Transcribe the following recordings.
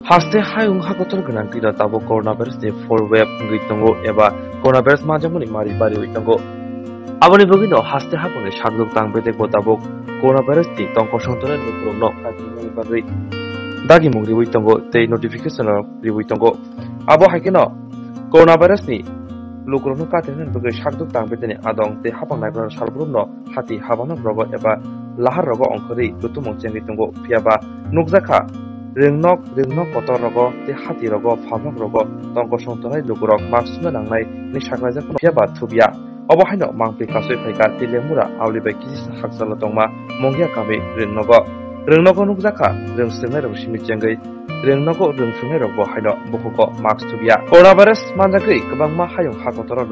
Haste hayung hagotor gonangti da tabo coronavirus ni 4 wave ngitongo eba coronavirus majamuni mari bari uitongo. Aboni bogino haste hapone shadluk tangbete ko tabo coronavirus ti tongko songtone nukromno katimani bagri. Dagi mungri uitongo te notification ri uitongo. Abo hakino coronavirus ni lukromno katenen bagri shadluk tangbete ni adong te hapang naibra salbrumno hati habano rogo eba lahar rogo ongkori lutumong chengitongo piaba nukjaka ringnok kotor rogo te hati rogo phamok rogo tongko songtonai lukurok maksuna nangnai ni sakrajak phiaba thubia obohaino mangpli kasoi phaika tilemura aulibai kisi haksalo tongma mongya kami ringnogo nukjaka ringsringnai rok simi chengai ringnogo ringsungnai rok bo haino bukoko maks thubia coronavirus manjagri kwbangma hayung hakotoro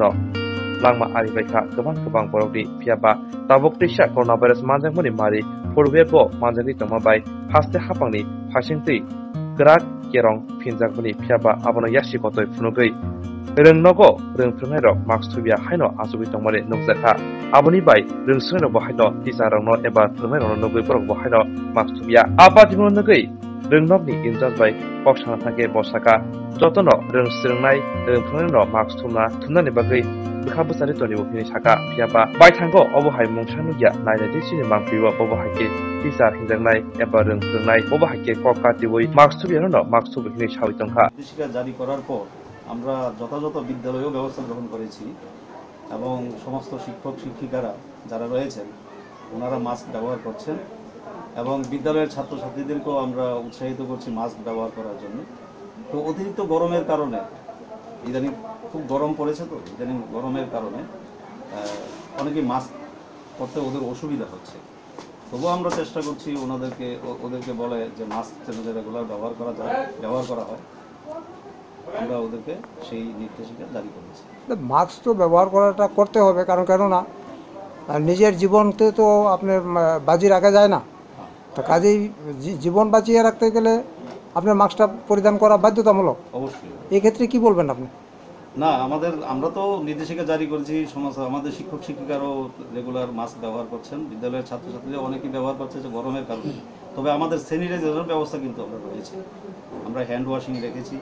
langma aribaika gobang borokni phiaba tabuk tisa coronavirus manjakmani mari purwebo manjagri tongma bai haste hapangni phasingtui grak kerong phinjakmani phiaba abono yasi kotoi phunugui ringnogo ringthungnai rok maks thubia haino asugui tongmani nukjaka aboni bai ringsungnai rok bo haino tisa rokno eba thungnai rokno nugui borok bo haino maks thubia apatimo nugui ringnokni injak bai koksana thake bosaka jotono ringsringnai ringthungnai rok maks thumnani bagui bukhabusari toni bufini saka phiaba baithango obohai mungsanugya nainati sini mangpiwa obohaike tisa hinjaknai eba ringthungnai obohaike kokatiwoi maks thubia no maks thubini sawitongkha নির্দেশিকা জারি করার পর আমরা যথাযথ বিদ্যালয়েও ব্যবস্থা গ্রহণ করেছি এবং সমস্ত শিক্ষক শিক্ষিকারা যারা রয়েছেন ওনারা মাস্ক ব্যবহার করছেন এবং বিদ্যালয়ের ছাত্রছাত্রীদেরকেও আমরা উৎসাহিত করছি মাস্ক ব্যবহার করার জন্য। তো অতিরিক্ত গরমের কারণে ইদানিং খুব গরম পড়েছে, তো ইদানিং গরমের কারণে অনেকেই মাস্ক পরতে ওদের অসুবিধা হচ্ছে। তবুও আমরা চেষ্টা করছি ওদেরকে বলে যে মাস্ক যেন রেগুলার ব্যবহার করা হয়, আমরা ওদেরকে সেই নির্দেশিকা জারি করেছি। মাস্ক তো ব্যবহার করাটা করতে হবে, কারণ কেননা নিজের জীবনতে তো আপনার বাজি রাখা যায় না, তো কাজেই জীবন বাঁচিয়ে রাখতে গেলে আপনার মাস্কটা পরিধান করা বাধ্যতামূলক। অবশ্যই। এক্ষেত্রে কি বলবেন আপনি? না, আমরা তো নির্দেশিকা জারি করেছি, আমাদের শিক্ষক শিক্ষিকারও রেগুলার মাস্ক ব্যবহার করছেন, বিদ্যালয়ের ছাত্রছাত্রীরা অনেকেই ব্যবহার করছে যে গরমের কারণে। তবে আমাদের স্যানিটাইজারের ব্যবস্থা কিন্তু আমরা রয়েছে, আমরা হ্যান্ড ওয়াশিং রেখেছি,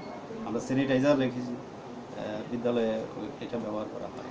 আমরা স্যানিটাইজার রেখেছি, বিদ্যালয়ে এটা ব্যবহার করা হয়।